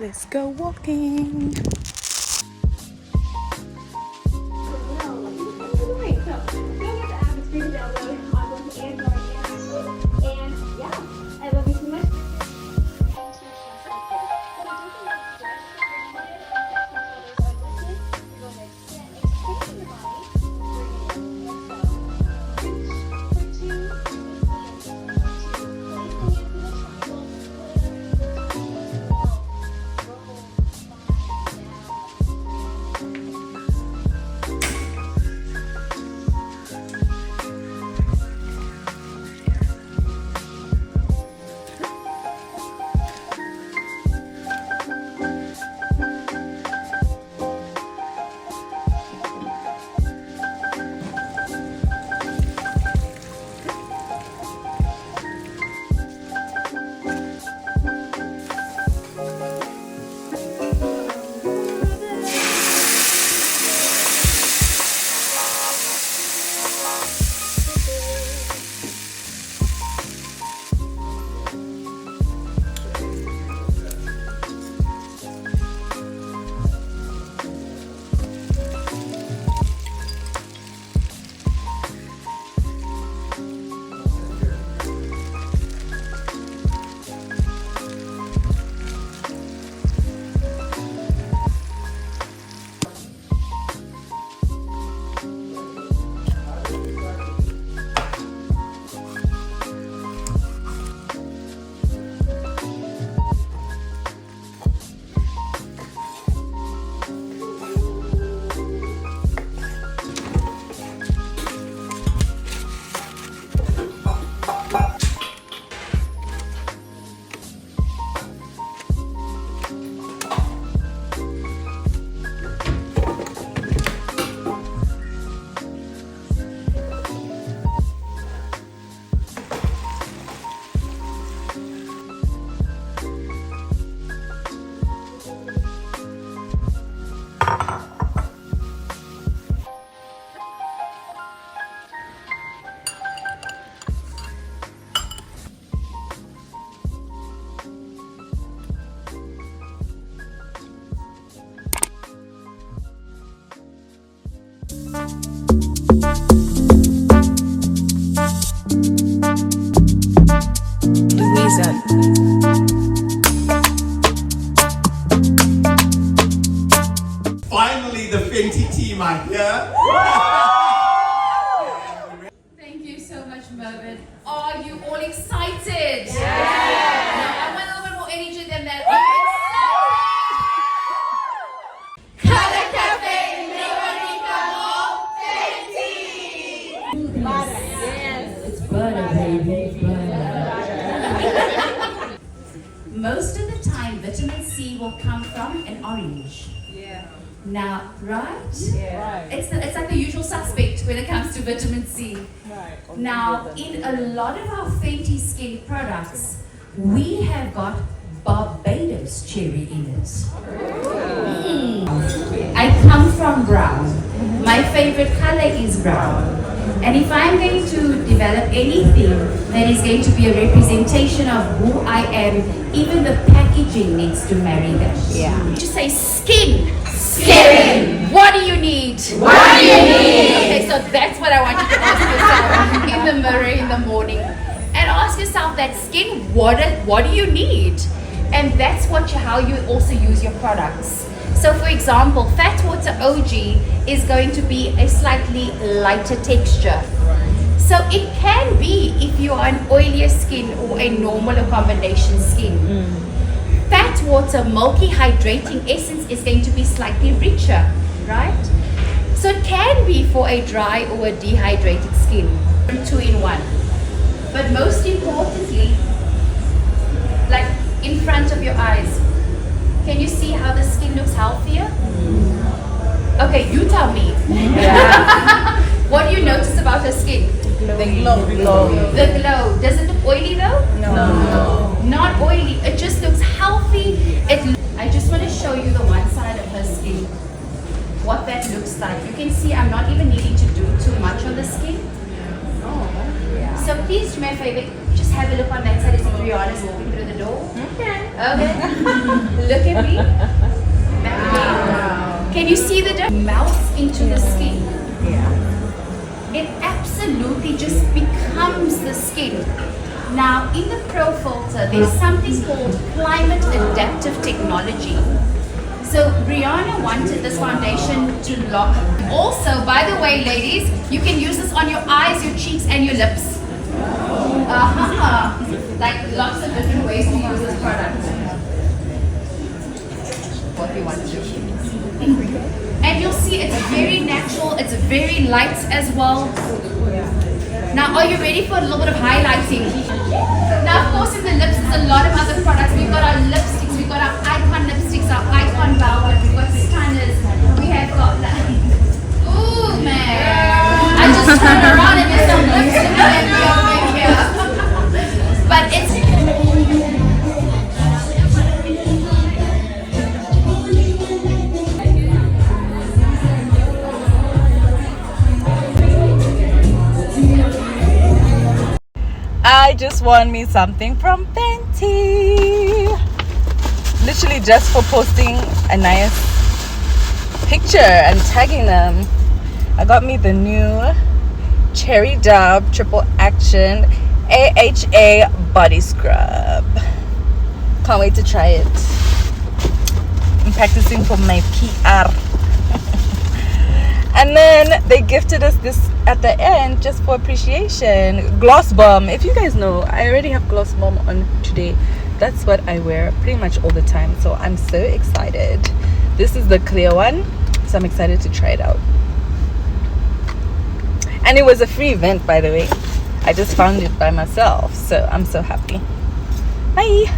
Let's go walking. Finally, the Fenty team are here. Thank you so much, Mervyn. Are you all excited? Yeah! No, I want a little bit more energy than that. Are you excited? Color Cafe, Fenty! Butter, yes. It's butter, baby, butter. Most of the time, vitamin C will come from an orange. Now, right? Yeah. It's like the usual suspect when it comes to vitamin C. Right. Now, in a lot of our Fenty skin products, we have got Barbados cherry in it. I come from brown. My favorite color is brown. And if I'm going to develop anything that is going to be a representation of who I am, even the packaging needs to marry that. Yeah. Just say skin. Skin. What do you need? What do you need? Okay, so that's what I want you to ask yourself in the mirror in the morning. And ask yourself that skin, what do you need? And that's how you also use your products. So for example, Fat Water OG is going to be a slightly lighter texture. So it can be if you are an oilier skin or a normal or combination skin. Fat Water Milky Hydrating Essence is going to be slightly richer, right? So it can be for a dry or a dehydrated skin. 2-in-1. But most importantly, like in front of your eyes, can you see how the skin looks healthier? Okay, you tell me. Yeah. What do you notice about her skin? The glow. The glow. Does it look oily though? No. Not oily. It just looks healthy. I just want to show you the one side of her skin. What that looks like. You can see I'm not even needing to do too much on the skin. So please do me a favor. Just have a look on that side. Is Rihanna's walking through the door? Okay. Look at me. Wow. Can you see the difference? Melts into the skin. Yeah. It absolutely just becomes the skin. Now, in the Pro Filter, there's something called climate adaptive technology. So Rihanna wanted this foundation to lock. Also, by the way, ladies, you can use this on your eyes, your cheeks, and your lips. Like lots of different ways to use this product. What we want to do. And you'll see it's very natural, it's very light as well. Now, are you ready for a little bit of highlighting? Now, of course, in the lips, there's a lot of other products. We've got our lipsticks, we've got our icon lipsticks, our icon velvet, we've got stunners, we have got that. Ooh, man. I just turned around and there's some lipstick and over here. But it's... I just want me something from Fenty. Literally just for posting a nice picture and tagging them. I got me the new Cherry Dove Triple Action AHA Body Scrub. Can't wait to try it. I'm practicing for my PR. And then they gifted us this at the end just for appreciation. Gloss Bomb. If you guys know, I already have Gloss Bomb on today. That's what I wear pretty much all the time. So I'm so excited. This is the clear one. So I'm excited to try it out. And it was a free event, by the way. I just found it by myself. So I'm so happy. Bye.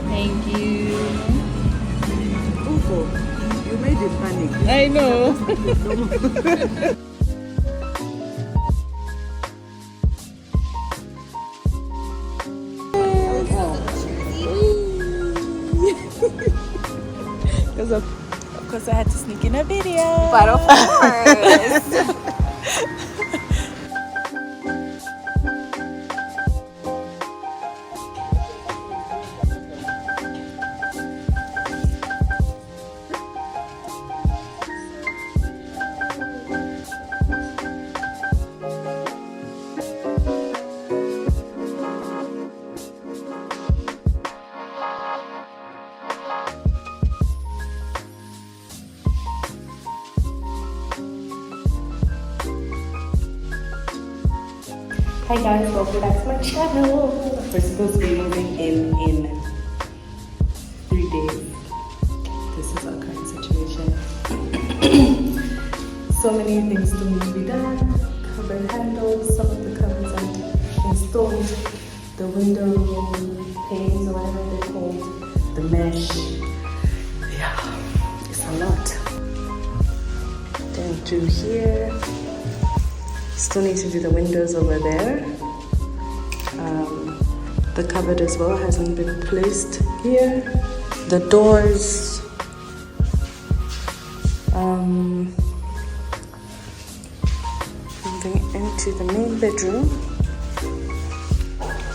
Thank you. Ufo, you made it panic. I know. Because of course I had to sneak in a video. But of course. Hi guys, welcome back to my channel. We're supposed to be moving in 3 days. This is our current situation. So many things still need to be done. Cupboard handles, some of the cupboards are installed. The window panes or whatever they're called. The mesh. Yeah, it's a lot. Then through here. Still need to do the windows over there. The cupboard as well hasn't been placed here. The doors. Moving into the main bedroom.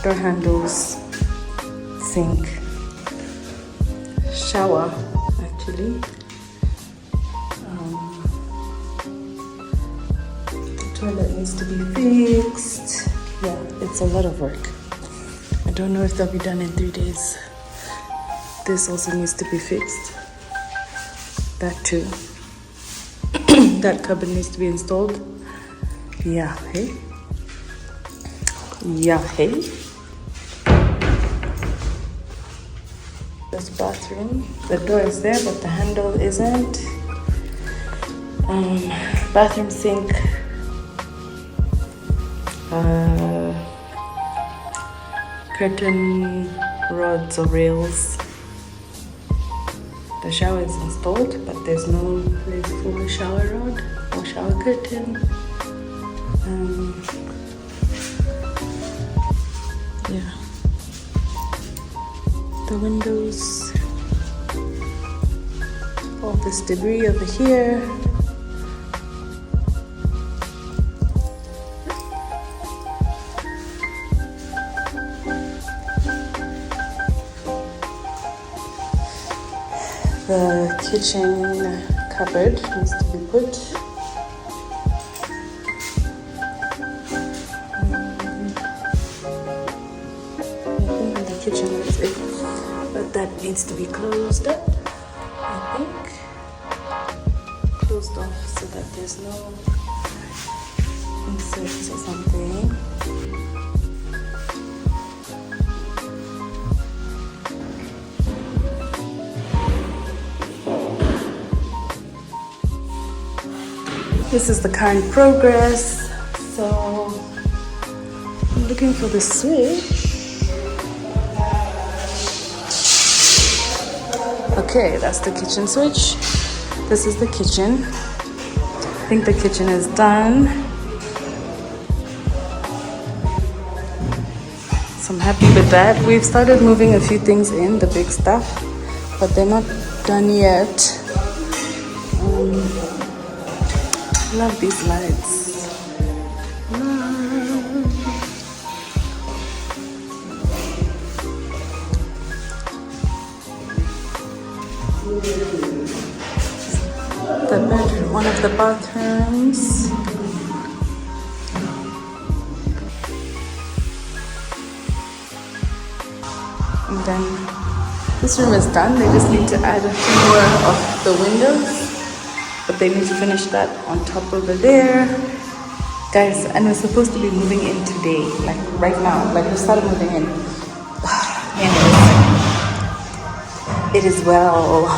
Door handles. Sink. Shower, actually. Toilet needs to be fixed. Yeah, it's a lot of work. I don't know if they'll be done in 3 days. This also needs to be fixed. That too. That cupboard needs to be installed. Yeah, hey. Yeah, hey. This bathroom. The door is there, but the handle isn't. Bathroom sink. Curtain rods or rails. The shower is installed, but there's no place for a shower rod or shower curtain. Yeah. The windows. All this debris over here. The kitchen cupboard needs to be put. I think the kitchen is big, but that needs to be closed up. I think closed off so that there's no insects or something. This is the current progress. So I'm looking for the switch. Okay, that's the kitchen switch. This is the kitchen. I think the kitchen is done. So I'm happy with that. We've started moving a few things in, the big stuff, but they're not done yet. Love these lights. The bedroom, one of the bathrooms. And then this room is done. They just need to add a few more of the windows. But they need to finish that on top over there. Guys, and we're supposed to be moving in today. Like right now. Like we started moving in. Anyways, it is well.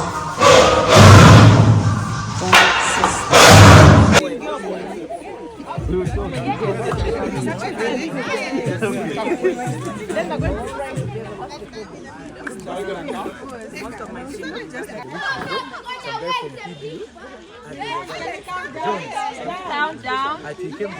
Count down. I think 10,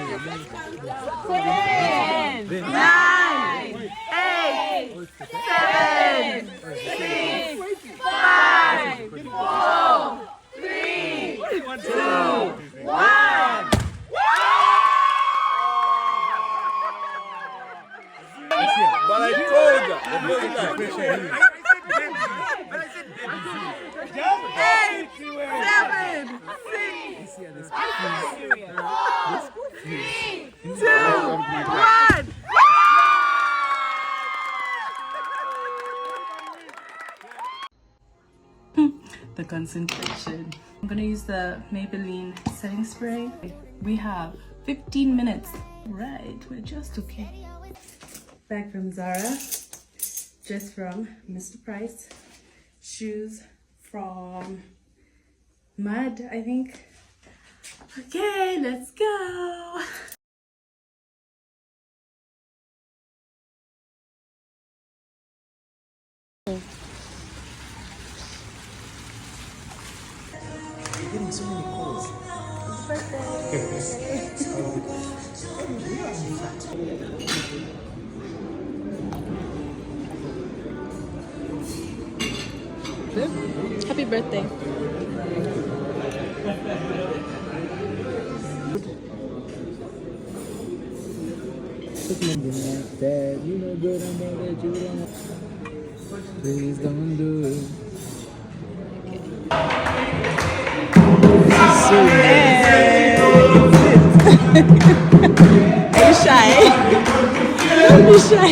9, 8, 7, 6, 5, 4, 3, 2, 1. But I told you. Eight, 7, 6, 5, 3, 2, 1. The concentration. I'm gonna use the Maybelline setting spray. We have 15 minutes. Right, we're just okay. Bag from Zara, dress from Mr. Price, shoes from Mud, I think. Okay, let's go. Getting so many calls. Happy birthday. That you know good, I know that you don't. Please don't do it. Are you shy? Don't be shy.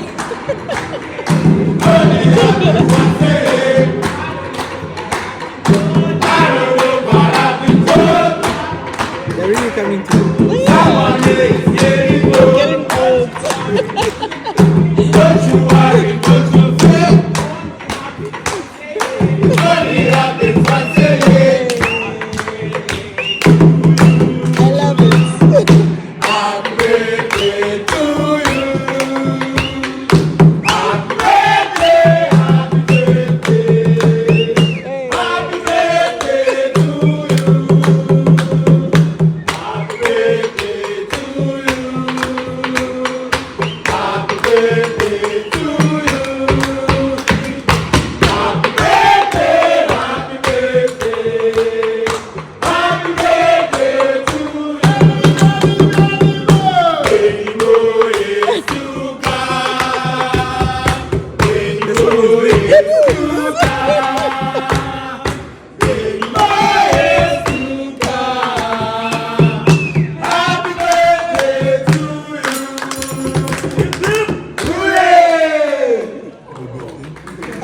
They're really coming to you. Getting old. I love it. Happy birthday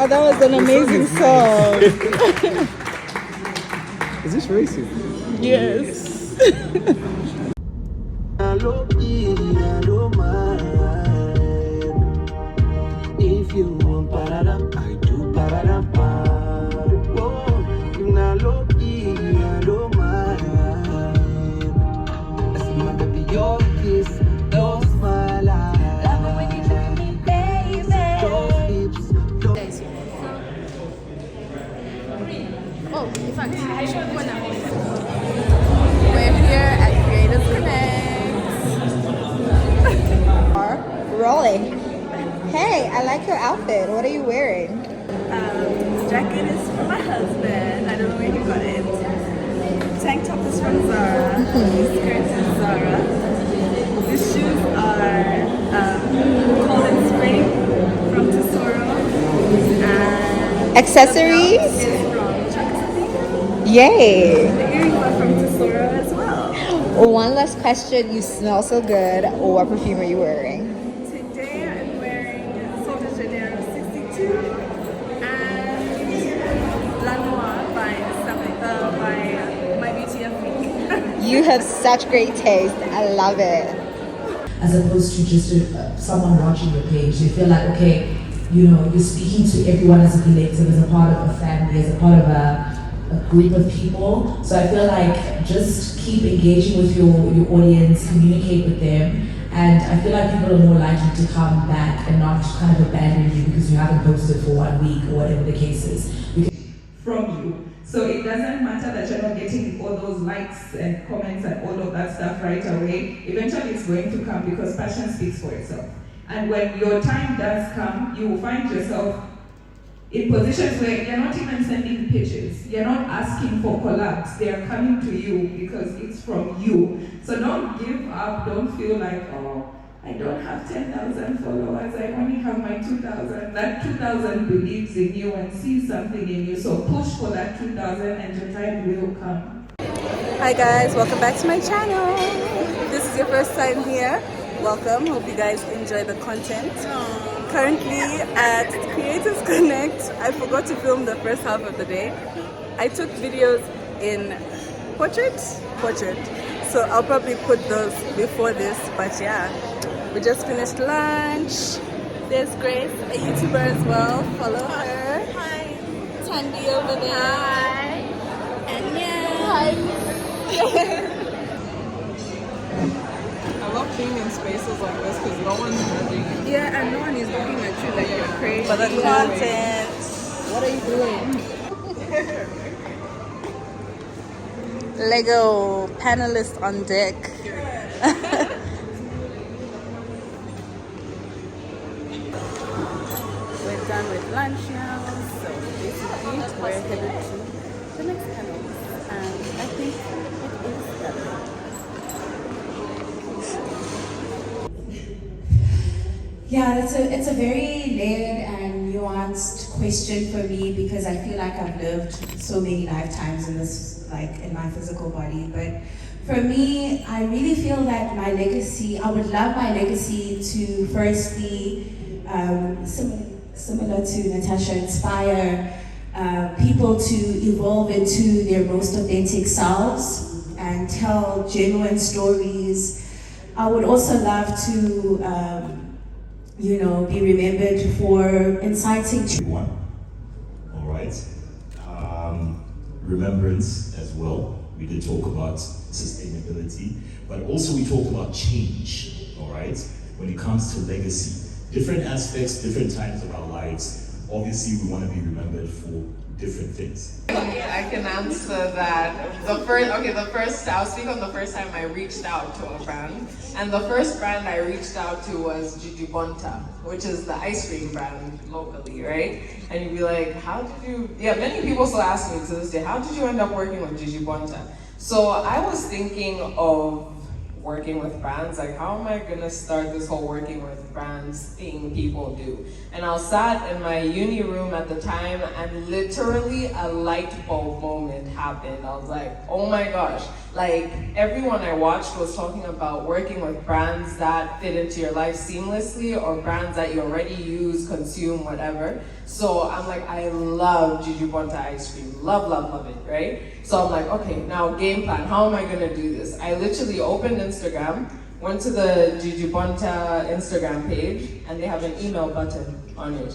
Oh, that was an amazing song. Is this racist? Yes. If you want pararam, I do pararam. Oh, if na low key, I don't mind. That's my baby, your kiss, those smile. Love it when you look at me, baby. Those lips, those. Oh, in fact, we're here at Creators Connect. Rolling. Hey, I like your outfit. What are you wearing? The jacket is from my husband. I don't know where he got it. Tank top is from Zara. The skirt is Zara. The shoes are Cold and Spring from Tesoro. And Accessories? the belt is from Chucks. Yay. The earrings are from Tesoro as well. One last question. You smell so good. What perfume are you wearing? Today I'm wearing Sol de Janeiro 62 and La Noire by My Beauty Afrique. You have such great taste. I love it. As opposed to just someone watching your page. You feel like, okay, you know, you're speaking to everyone as a collective, as a part of a family, as a part of a group of people. So I feel like just keep engaging with your audience, communicate with them, and I feel like people are more likely to come back and not kind of abandon you because you haven't posted for 1 week or whatever the case is. From you. So it doesn't matter that you're not getting all those likes and comments and all of that stuff right away. Eventually it's going to come because passion speaks for itself. And when your time does come, you will find yourself in positions where you're not even sending pitches. You're not asking for collabs. They are coming to you because it's from you. So don't give up. Don't feel like, oh, I don't have 10,000 followers. I only have my 2,000. That 2,000 believes in you and sees something in you. So push for that 2,000 and your time will come. Hi guys, welcome back to my channel. If this is your first time here, welcome. Hope you guys enjoy the content. Currently at Creators Connect, I forgot to film the first half of the day. I took videos in portrait. So I'll probably put those before this, but yeah. We just finished lunch. There's Grace, a YouTuber as well. Follow her. Hi. Tandy over there. Hi. And yeah. Hi. I love being in spaces like this because no one's judging you. Yeah, and no one is looking at you like you're crazy. For the content. What are you doing? Lego panelist on deck. We're done with lunch now, so basically we're headed to the next panel. And I think it is better. Yeah, it's a very layered and nuanced question for me because I feel like I've lived so many lifetimes in this, like in my physical body. But for me, I really feel that my legacy, I would love my legacy to firstly, similar to Natasha, inspire people to evolve into their most authentic selves and tell genuine stories. I would also love to be remembered for inciting. One, all right. Remembrance as well. We did talk about sustainability, but also we talked about change, all right? When it comes to legacy, different aspects, different times of our lives. Obviously, we want to be remembered for different things. I can answer that. I'll speak on the first time I reached out to a brand. And the first brand I reached out to was Jujubonta, which is the ice cream brand locally, right? And you'd be like, many people still ask me to this day, how did you end up working with Jujubonta? So I was thinking of working with brands, like how am I gonna start this whole working with brands thing people do? And I was sat in my uni room at the time and literally a light bulb moment happened. I was like, oh my gosh, Like, everyone I watched was talking about working with brands that fit into your life seamlessly, or brands that you already use, consume, whatever. So I'm like, I love Jujubonta ice cream. Love, love, love it, right? So I'm like, okay, now game plan. How am I gonna do this? I literally opened Instagram, went to the Jujubonta Instagram page, and they have an email button on it.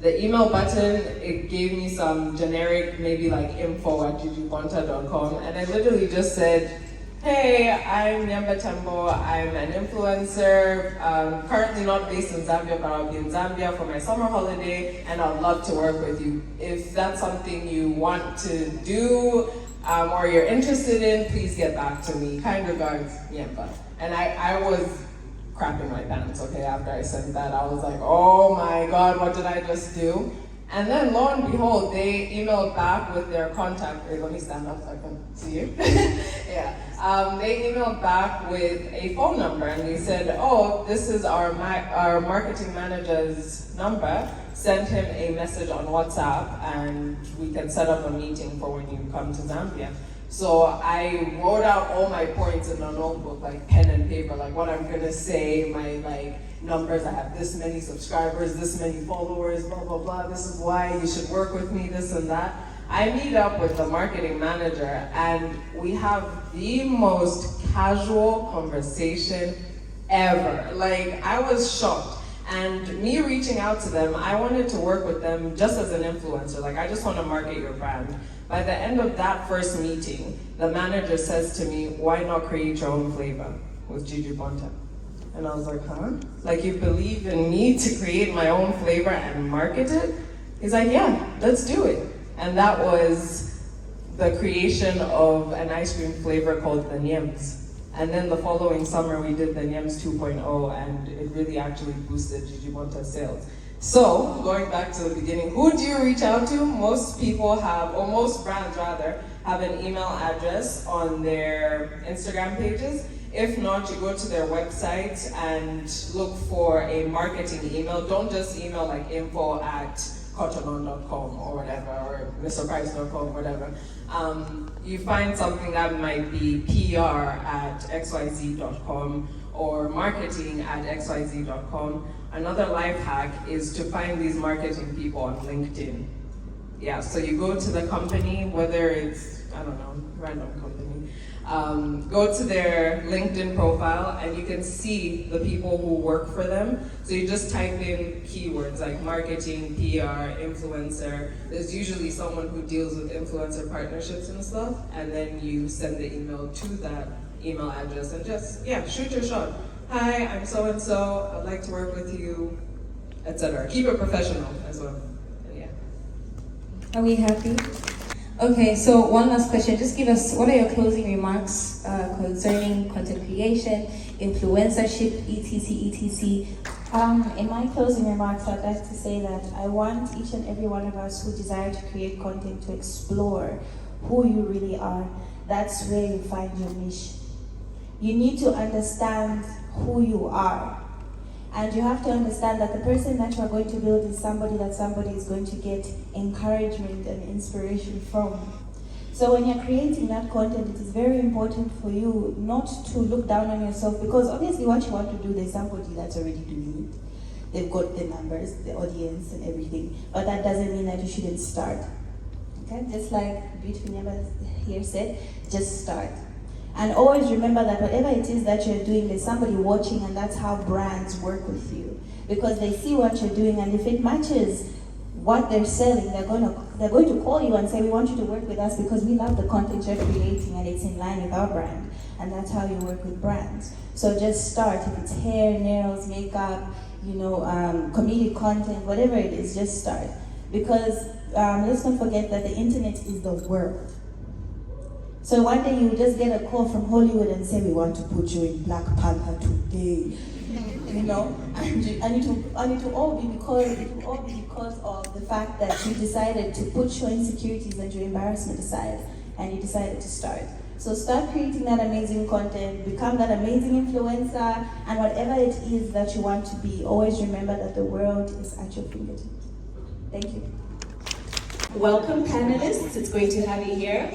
The email button, it gave me some generic, maybe like info@jujubonta.com, and I literally just said, hey, I'm Nyamba Tembo, I'm an influencer, currently not based in Zambia, but I'll be in Zambia for my summer holiday, and I'd love to work with you. If that's something you want to do, or you're interested in, please get back to me. Kind regards, Nyamba. And I was crapping my pants, okay, after I sent that. I was like, oh my God, what did I just do? And then lo and behold, they emailed back with their contact. Wait, let me stand up so I can see you. Yeah. They emailed back with a phone number, and they said, oh, this is our marketing manager's number. Send him a message on WhatsApp, and we can set up a meeting for when you come to Zambia. So I wrote out all my points in a notebook, like pen and paper, like what I'm gonna say, my like numbers, I have this many subscribers, this many followers, blah, blah, blah, this is why you should work with me, this and that. I meet up with the marketing manager, and we have the most casual conversation ever. Like, I was shocked. And me reaching out to them, I wanted to work with them just as an influencer. Like, I just want to market your brand. By the end of that first meeting, the manager says to me, why not create your own flavor with Jujubonta? And I was like, huh? Like, you believe in me to create my own flavor and market it? He's like, yeah, let's do it. And that was the creation of an ice cream flavor called the Nyams. And then the following summer, we did the Nyams 2.0, and it really actually boosted Jujubonta's sales. So, going back to the beginning, who do you reach out to? Most people have, or most brands rather, have an email address on their Instagram pages. If not, you go to their website and look for a marketing email. Don't just email like info@cottonon.com or whatever, or mrprice.com, whatever. You find something that might be PR@xyz.com or marketing@xyz.com. Another life hack is to find these marketing people on LinkedIn. Yeah, so you go to the company, whether it's, I don't know, random company, go to their LinkedIn profile, and you can see the people who work for them. So you just type in keywords like marketing, PR, influencer. There's usually someone who deals with influencer partnerships and stuff, and then you send the email to that email address and just, yeah, shoot your shot. Hi, I'm so-and-so, I'd like to work with you, etc. Keep it professional as well. Yeah. Are we happy? Okay, so one last question. Just give us, what are your closing remarks concerning content creation, influencership, etc. In my closing remarks, I'd like to say that I want each and every one of us who desire to create content to explore who you really are. That's where you find your niche. You need to understand who you are. And you have to understand that the person that you are going to build is somebody that somebody is going to get encouragement and inspiration from. So when you're creating that content, it is very important for you not to look down on yourself, because obviously what you want to do, there's somebody that's already doing it. They've got the numbers, the audience and everything, but that doesn't mean that you shouldn't start. Okay, just like Beauty Nyamba here said, just start. And always remember that whatever it is that you're doing, there's somebody watching, and that's how brands work with you. Because they see what you're doing, and if it matches what they're selling, they're going to call you and say, we want you to work with us because we love the content you're creating and it's in line with our brand. And that's how you work with brands. So just start. If it's hair, nails, makeup, comedic content, whatever it is, just start. Because let's not forget that the internet is the world. So one day you just get a call from Hollywood and say, we want to put you in Black Panther today. And it will all be because of the fact that you decided to put your insecurities and your embarrassment aside, and you decided to start. So start creating that amazing content, become that amazing influencer, and whatever it is that you want to be, always remember that the world is at your fingertips. Thank you. Welcome, panelists. It's great to have you here.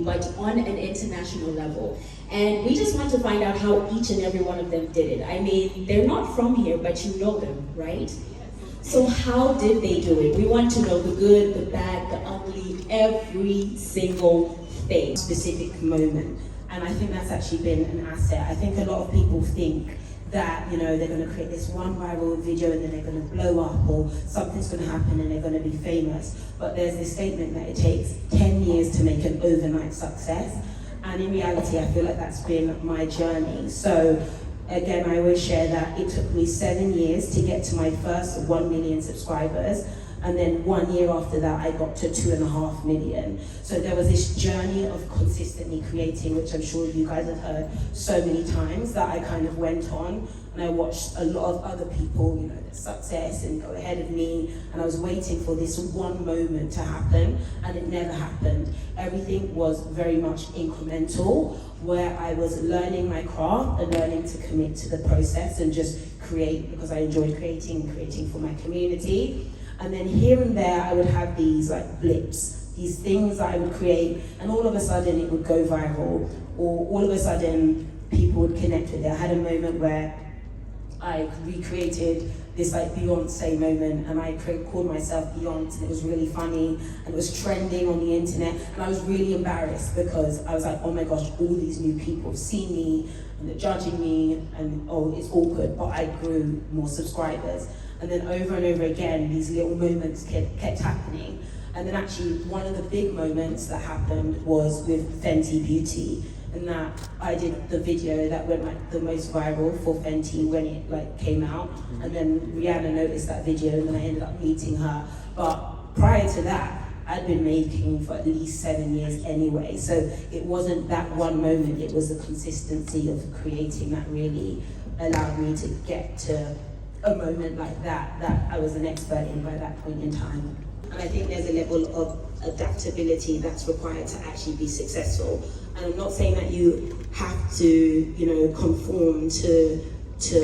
but on an international level. And we just want to find out how each and every one of them did it. I mean, they're not from here, but you know them, right? So how did they do it? We want to know the good, the bad, the ugly, every single thing, specific moment. And I think that's actually been an asset. I think a lot of people think that, you know, they're going to create this one viral video and then they're going to blow up, or something's going to happen and they're going to be famous. But there's this statement that it takes 10 years to make an overnight success. And in reality, I feel like that's been my journey. So again, I always share that it took me 7 years to get to my first 1 million subscribers. And then 1 year after that, I got to 2.5 million. So there was this journey of consistently creating, which I'm sure you guys have heard so many times, that I kind of went on. And I watched a lot of other people, you know, their success and go ahead of me. And I was waiting for this one moment to happen, and it never happened. Everything was very much incremental, where I was learning my craft and learning to commit to the process and just create, because I enjoyed creating for my community. And then here and there, I would have these like blips, these things that I would create, and all of a sudden it would go viral, or all of a sudden people would connect with it. I had a moment where I recreated this like Beyonce moment, and I called myself Beyonce, and it was really funny, and it was trending on the internet, and I was really embarrassed because I was like, oh my gosh, all these new people have seen me, and they're judging me, and oh, it's awkward, but I grew more subscribers. And then over and over again, these little moments kept happening. And then actually, one of the big moments that happened was with Fenty Beauty, and that I did the video that went like the most viral for Fenty when it like came out. And then Rihanna noticed that video, and then I ended up meeting her. But prior to that, I'd been making for at least 7 years anyway. So it wasn't that one moment, it was the consistency of creating that really allowed me to get to a moment like that I was an expert in by that point in time. And I think there's a level of adaptability that's required to actually be successful. And I'm not saying that you have to, you know, conform to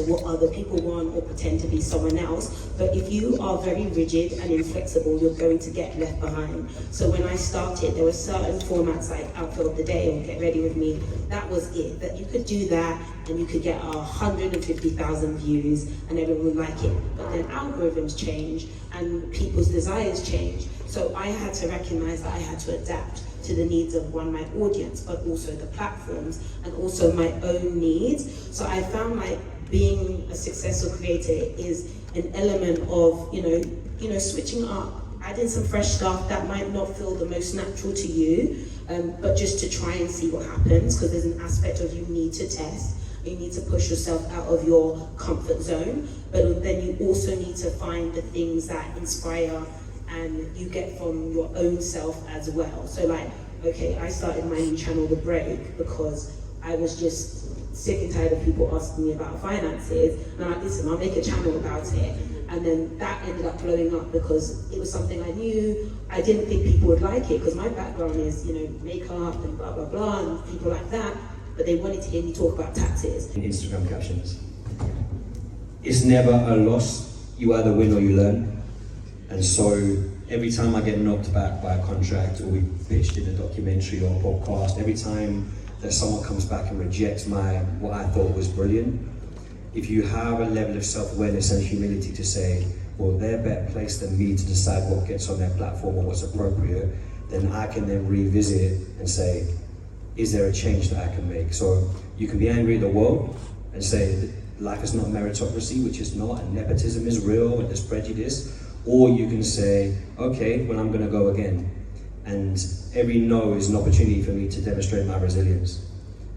what other people want or pretend to be someone else, but if you are very rigid and inflexible, you're going to get left behind. So when I started, there were certain formats like Outfit of the Day or Get Ready With Me. That was it, that you could do that and you could get 150,000 views and everyone would like it. But then algorithms change and people's desires change. So I had to recognize that I had to adapt to the needs of my audience, but also the platforms and also my own needs. So I found like being a successful creator is an element of, you know, switching up, adding some fresh stuff that might not feel the most natural to you, but just to try and see what happens, because there's an aspect of you need to test, you need to push yourself out of your comfort zone, but then you also need to find the things that inspire and you get from your own self as well. So like, okay, I started my new channel, The Break, because I was just sick and tired of people asking me about finances. And I'm like, listen, I'll make a channel about it. And then that ended up blowing up because it was something I knew. I didn't think people would like it because my background is, you know, makeup and blah, blah, blah, and people like that. But they wanted to hear me talk about taxes. Instagram captions. It's never a loss. You either win or you learn. And so every time I get knocked back by a contract, or we pitched in a documentary or a podcast, every time that someone comes back and rejects what I thought was brilliant, if you have a level of self-awareness and humility to say, well, they're better placed than me to decide what gets on their platform or what's appropriate, then I can then revisit and say, is there a change that I can make? So you can be angry at the world and say that life is not meritocracy, which is not, and nepotism is real and there's prejudice, or you can say, okay, well, I'm gonna go again. And every no is an opportunity for me to demonstrate my resilience.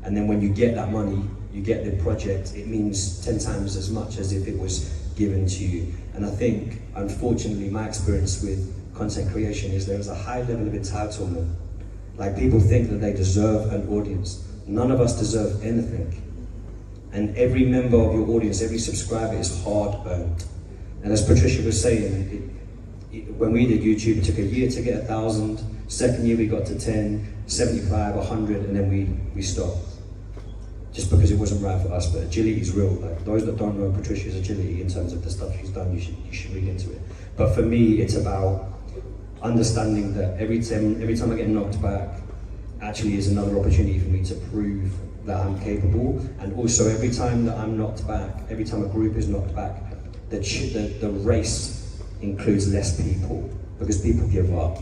And then when you get that money, you get the project, it means 10 times as much as if it was given to you. And I think, unfortunately, my experience with content creation is there is a high level of entitlement. Like, people think that they deserve an audience. None of us deserve anything. And every member of your audience, every subscriber is hard earned. And as Patricia was saying, when we did YouTube, it took a year to get 1,000. Second year we got to 10, 75, 100, and then we stopped. Just because it wasn't right for us, but agility is real. Like, those that don't know Patricia's agility in terms of the stuff she's done, you should read into it. But for me, it's about understanding that every time I get knocked back, actually is another opportunity for me to prove that I'm capable. And also every time that I'm knocked back, every time a group is knocked back, the race includes less people because people give up.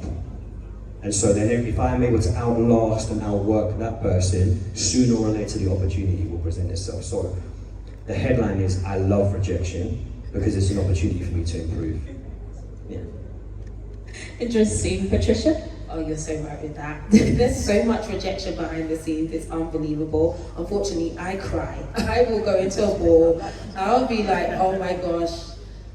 And so then if I am able to outlast and outwork that person, sooner or later the opportunity will present itself. So the headline is, I love rejection because it's an opportunity for me to improve. Yeah. Interesting. Patricia? Oh, you're so right with that. There's so much rejection behind the scenes, it's unbelievable. Unfortunately, I cry. I will go into a ball. I'll be like, oh my gosh,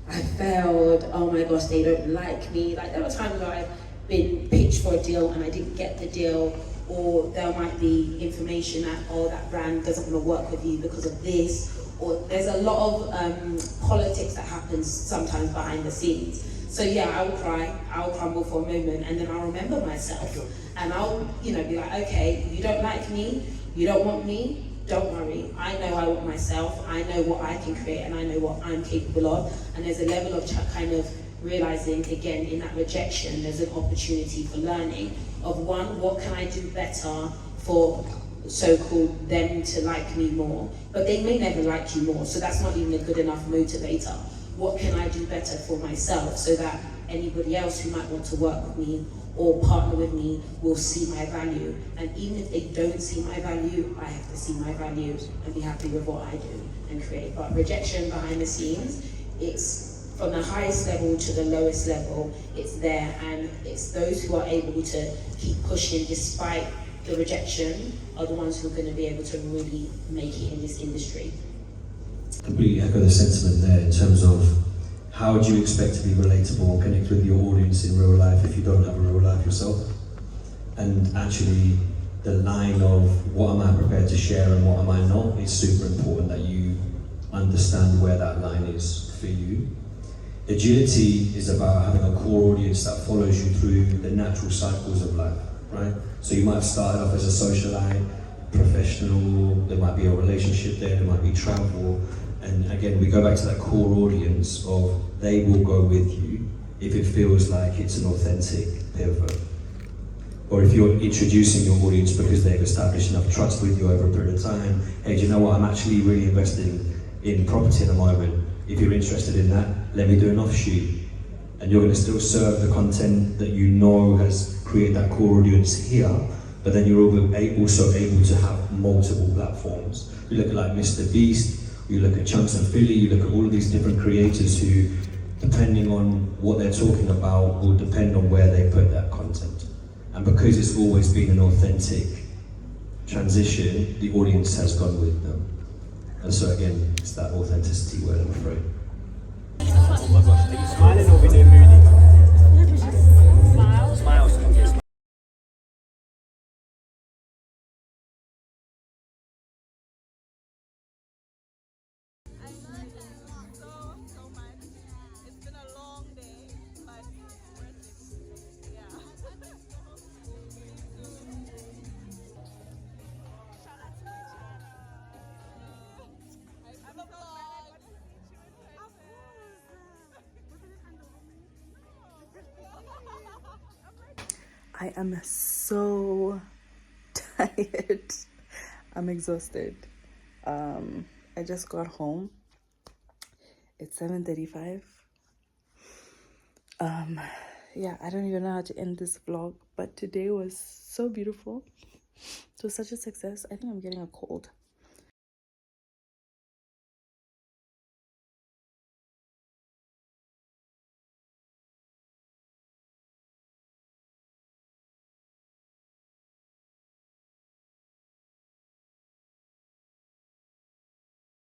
I failed. Oh my gosh, they don't like me. Like, there were times where I've been pitched for a deal and I didn't get the deal, or there might be information that, oh, that brand doesn't want to work with you because of this, or there's a lot of politics that happens sometimes behind the scenes. So yeah, I will cry, I will crumble for a moment, and then I'll remember myself, and I'll, be like, okay, you don't like me, you don't want me, don't worry. I know I want myself, I know what I can create, and I know what I'm capable of. And there's a level of kind of realizing, again, in that rejection, there's an opportunity for learning of one, what can I do better for so-called them to like me more? But they may never like you more, so that's not even a good enough motivator. What can I do better for myself so that anybody else who might want to work with me or partner with me will see my value? And even if they don't see my value, I have to see my value and be happy with what I do and create. But rejection behind the scenes, it's from the highest level to the lowest level, it's there, and it's those who are able to keep pushing despite the rejection are the ones who are going to be able to really make it in this industry. Completely echo the sentiment there in terms of how would you expect to be relatable and connect with your audience in real life if you don't have a real life yourself? And actually, the line of what am I prepared to share and what am I not is super important, that you understand where that line is for you. Agility is about having a core audience that follows you through the natural cycles of life, right? So you might have started off as a socialite, professional, there might be a relationship there might be travel, and again we go back to that core audience of they will go with you if it feels like it's an authentic pivot. Or if you're introducing your audience because they've established enough trust with you over a period of time, hey, do you know what, I'm actually really investing in property at the moment. If you're interested in that, let me do an offshoot. And you're going to still serve the content that you know has created that core audience here, but then you're also able to have multiple platforms. You look at like Mr. Beast, you look at Chunks and Philly, you look at all of these different creators who, depending on what they're talking about, will depend on where they put that content. And because it's always been an authentic transition, the audience has gone with them. And so again, it's that authenticity word, I'm afraid. Oh my gosh, are you smiling or being moody? Smile. Smile. Okay, smile. I am so tired. I'm exhausted. I just got home. It's 7:35. Yeah, I don't even know how to end this vlog, but today was so beautiful. It was such a success. I think I'm getting a cold.